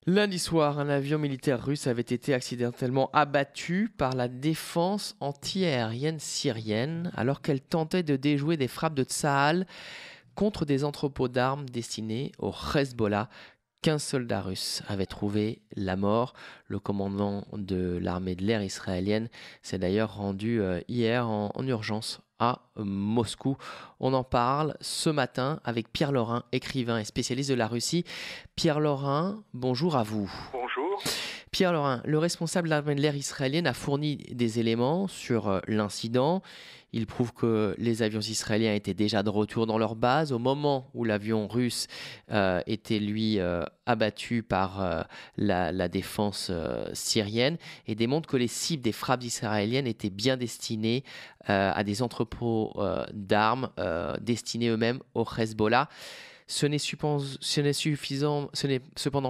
Lundi soir, un avion militaire russe avait été accidentellement abattu par la défense antiaérienne syrienne alors qu'elle tentait de déjouer des frappes de Tsahal contre des entrepôts d'armes destinés au Hezbollah. 15 soldats russes avaient trouvé la mort. Le commandant de l'armée de l'air israélienne s'est d'ailleurs rendu hier en urgence à Moscou. On en parle ce matin avec Pierre Laurin, écrivain et spécialiste de la Russie. Pierre Laurin, bonjour à vous. Bonjour. Pierre Laurin, le responsable de l'armée de l'air israélienne a fourni des éléments sur l'incident. Il prouve que les avions israéliens étaient déjà de retour dans leur base au moment où l'avion russe était lui abattu par la défense syrienne et démontre que les cibles des frappes israéliennes étaient bien destinées à des entrepôts d'armes destinés eux-mêmes au Hezbollah. Ce n'est cependant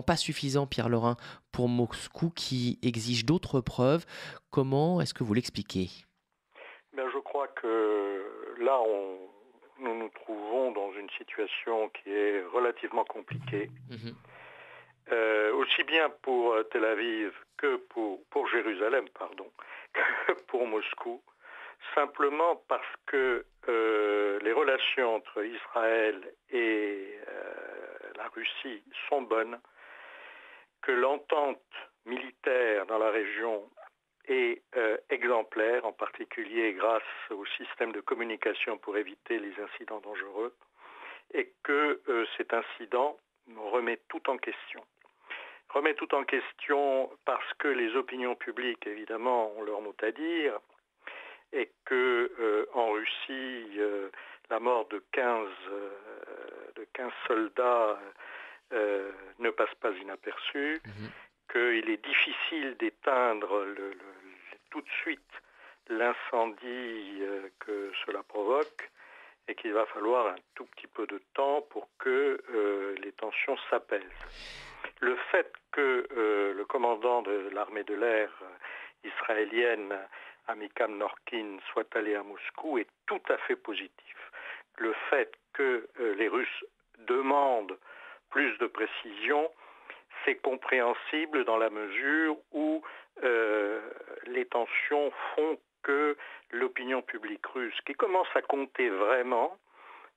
pas suffisant, Pierre Laurin, pour Moscou qui exige d'autres preuves. Comment est-ce que vous l'expliquez? Je crois que là, nous nous trouvons dans une situation qui est relativement compliquée, Mhm. aussi bien pour Tel Aviv que pour Jérusalem, pardon, que pour Moscou, simplement parce que les relations entre Israël et la Russie sont bonnes, que l'entente militaire dans la région est exemplaire, en particulier grâce au système de communication pour éviter les incidents dangereux, et que cet incident remet tout en question. Remet tout en question parce que les opinions publiques, évidemment, ont leur mot à dire, et que en Russie, la mort de 15 soldats ne passe pas inaperçue, Mhm. qu'il est difficile d'éteindre tout de suite l'incendie que cela provoque et qu'il va falloir un tout petit peu de temps pour que les tensions s'apaisent. Le fait que le commandant de l'armée de l'air israélienne, Amikam Norkin, soit allé à Moscou est tout à fait positif. Le fait que les Russes demandent plus de précision, c'est compréhensible dans la mesure où les tensions font que l'opinion publique russe, qui commence à compter vraiment,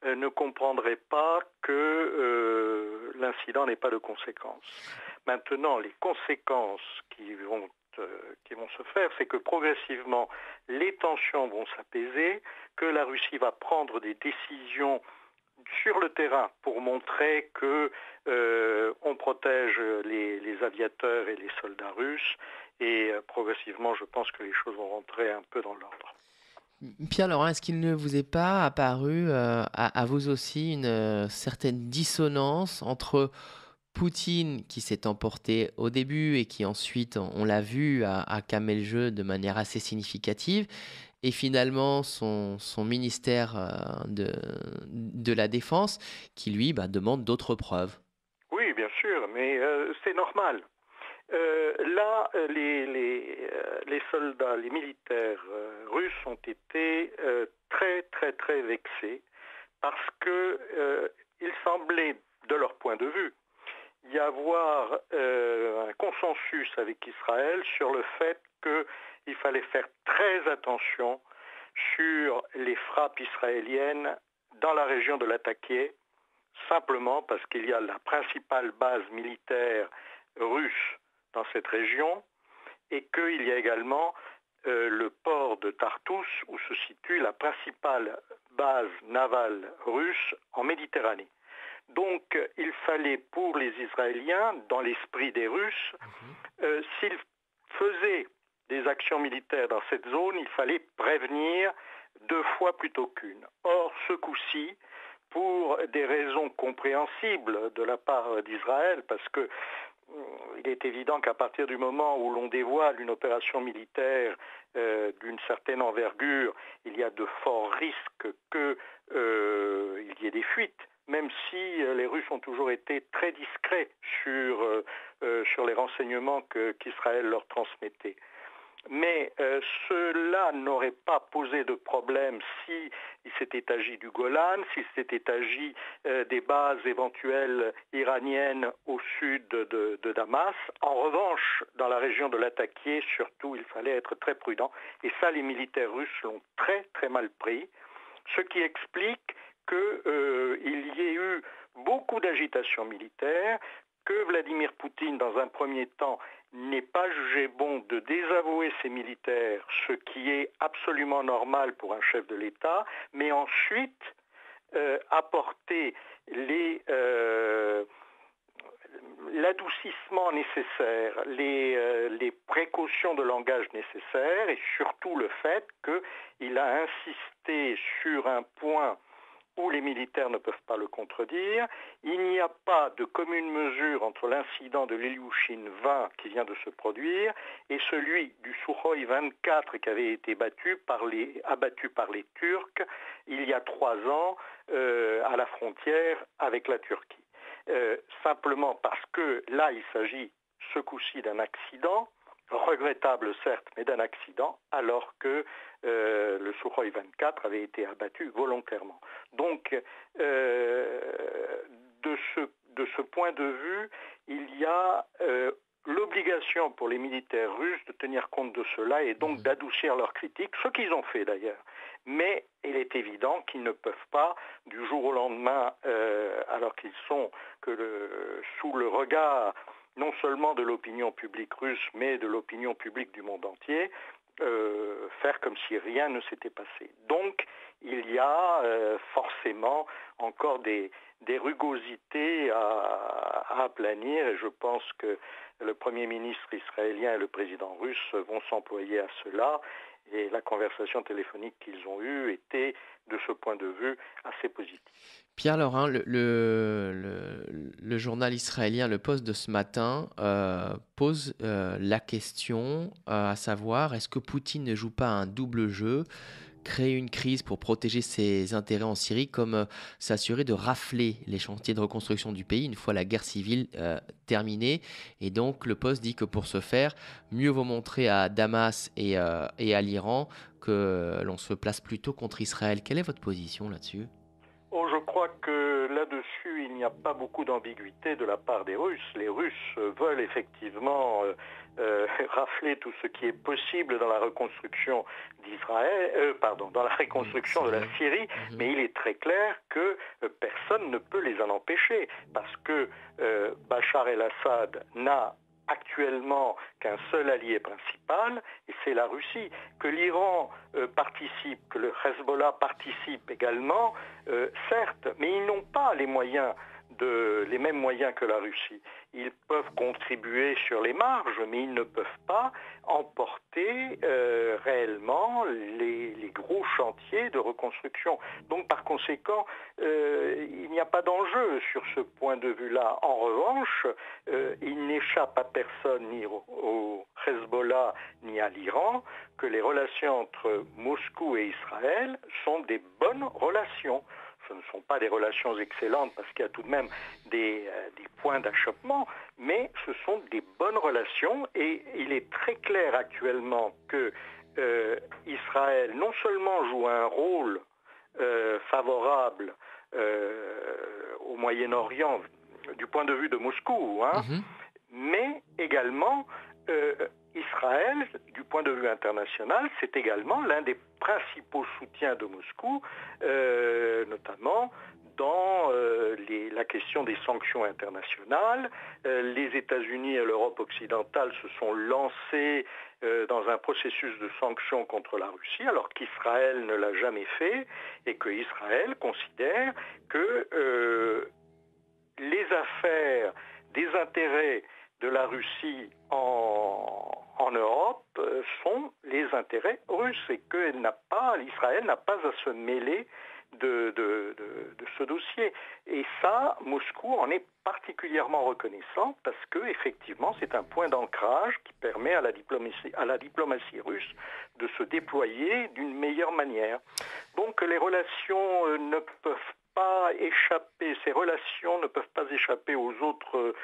ne comprendrait pas que l'incident n'ait pas de conséquences. Maintenant, les conséquences qui vont se faire, c'est que progressivement, les tensions vont s'apaiser, que la Russie va prendre des décisions sur le terrain pour montrer que on protège les aviateurs et les soldats russes et progressivement je pense que les choses vont rentrer un peu dans l'ordre. Pierre Laurin, est-ce qu'il ne vous est pas apparu à vous aussi une certaine dissonance entre Poutine qui s'est emporté au début et qui ensuite, on l'a vu, a calmé le jeu de manière assez significative, et finalement son ministère de la Défense qui, lui, demande d'autres preuves? Oui, bien sûr, mais c'est normal. Là, les soldats, les militaires russes ont été très, très, très vexés parce que il semblait, de leur point de vue, y avoir un consensus avec Israël sur le fait qu'il fallait faire très attention sur les frappes israéliennes dans la région de Latakia, simplement parce qu'il y a la principale base militaire russe dans cette région et qu'il y a également le port de Tartous où se situe la principale base navale russe en Méditerranée. Donc il fallait pour les Israéliens, dans l'esprit des Russes, s'ils faisaient des actions militaires dans cette zone, il fallait prévenir 2 fois plutôt qu'une. Or, ce coup-ci, pour des raisons compréhensibles de la part d'Israël, parce que il est évident qu'à partir du moment où l'on dévoile une opération militaire d'une certaine envergure, il y a de forts risques qu'il y ait des fuites, même si les Russes ont toujours été très discrets sur les renseignements qu'Israël leur transmettait. Mais cela n'aurait pas posé de problème si il s'était agi du Golan, s'il s'était agi des bases éventuelles iraniennes au sud de Damas. En revanche, dans la région de Latakia, surtout, il fallait être très prudent. Et ça, les militaires russes l'ont très très mal pris, ce qui explique qu'il y ait eu beaucoup d'agitation militaire, que Vladimir Poutine, dans un premier temps, n'ait pas jugé bon de désavouer ses militaires, ce qui est absolument normal pour un chef de l'État, mais ensuite apporter l'adoucissement nécessaire, les précautions de langage nécessaires et surtout le fait qu'il a insisté sur un point où les militaires ne peuvent pas le contredire. Il n'y a pas de commune mesure entre l'incident de l'Ilyushin 20 qui vient de se produire et celui du Sukhoi 24 qui avait été abattu par les Turcs il y a 3 ans à la frontière avec la Turquie. Simplement parce que là, il s'agit ce coup-ci d'un accident, regrettable certes, mais d'un accident, alors que le Sukhoi 24 avait été abattu volontairement. Donc, de ce point de vue, il y a l'obligation pour les militaires russes de tenir compte de cela et donc d'adoucir leurs critiques, ce qu'ils ont fait d'ailleurs. Mais il est évident qu'ils ne peuvent pas, du jour au lendemain, alors qu'ils sont sous le regard non seulement de l'opinion publique russe, mais de l'opinion publique du monde entier, faire comme si rien ne s'était passé. Donc, il y a forcément encore des rugosités à aplanir, et je pense que le Premier ministre israélien et le président russe vont s'employer à cela, et la conversation téléphonique qu'ils ont eue était, de ce point de vue, assez positive. Pierre Laurin, le journal israélien Le Post de ce matin pose la question à savoir, est-ce que Poutine ne joue pas un double jeu, créer une crise pour protéger ses intérêts en Syrie, comme s'assurer de rafler les chantiers de reconstruction du pays une fois la guerre civile terminée. Et donc le Post dit que pour ce faire, mieux vaut montrer à Damas et à l'Iran que l'on se place plutôt contre Israël. Quelle est votre position là-dessus ? Je crois que là-dessus, il n'y a pas beaucoup d'ambiguïté de la part des Russes. Les Russes veulent effectivement rafler tout ce qui est possible dans la reconstruction d'Israël, dans la reconstruction de la Syrie, mais il est très clair que personne ne peut les en empêcher, parce que Bachar el-Assad n'a actuellement qu'un seul allié principal, et c'est la Russie. Que l'Iran participe, que le Hezbollah participe également, certes, mais ils n'ont pas les mêmes moyens que la Russie. Ils peuvent contribuer sur les marges, mais ils ne peuvent pas emporter réellement les gros chantiers de reconstruction. Donc par conséquent, il n'y a pas d'enjeu sur ce point de vue-là. En revanche, il n'échappe à personne, ni au Hezbollah, ni à l'Iran, que les relations entre Moscou et Israël sont des bonnes relations. Ce ne sont pas des relations excellentes parce qu'il y a tout de même des points d'achoppement, mais ce sont des bonnes relations et il est très clair actuellement que Israël non seulement joue un rôle favorable au Moyen-Orient du point de vue de Moscou, mais également Israël, du point de vue international, c'est également l'un des principaux soutiens de Moscou, notamment dans la question des sanctions internationales. Les États-Unis et l'Europe occidentale se sont lancés dans un processus de sanctions contre la Russie, alors qu'Israël ne l'a jamais fait, et que Israël considère que les affaires des intérêts de la Russie en Europe sont les intérêts russes et que l'Israël n'a pas à se mêler de ce dossier. Et ça, Moscou en est particulièrement reconnaissant parce que effectivement, c'est un point d'ancrage qui permet à la diplomatie russe de se déployer d'une meilleure manière. Donc les relations ne peuvent pas échapper, ces relations ne peuvent pas échapper aux autres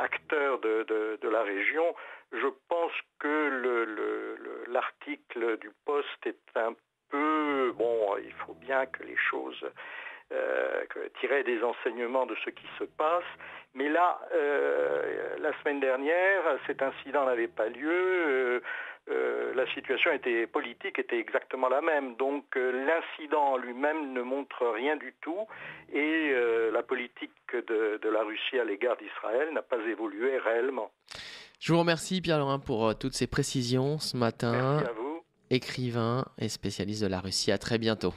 acteurs de la région. Je pense que l'article du Poste est un peu... Bon, il faut bien que les choses... tirer des enseignements de ce qui se passe. Mais là, la semaine dernière, cet incident n'avait pas lieu. La situation politique était exactement la même. Donc l'incident lui-même ne montre rien du tout et la politique de la Russie à l'égard d'Israël n'a pas évolué réellement. Je vous remercie Pierre Lorrain pour toutes ces précisions ce matin. Merci à vous. Écrivain et spécialiste de la Russie. À très bientôt.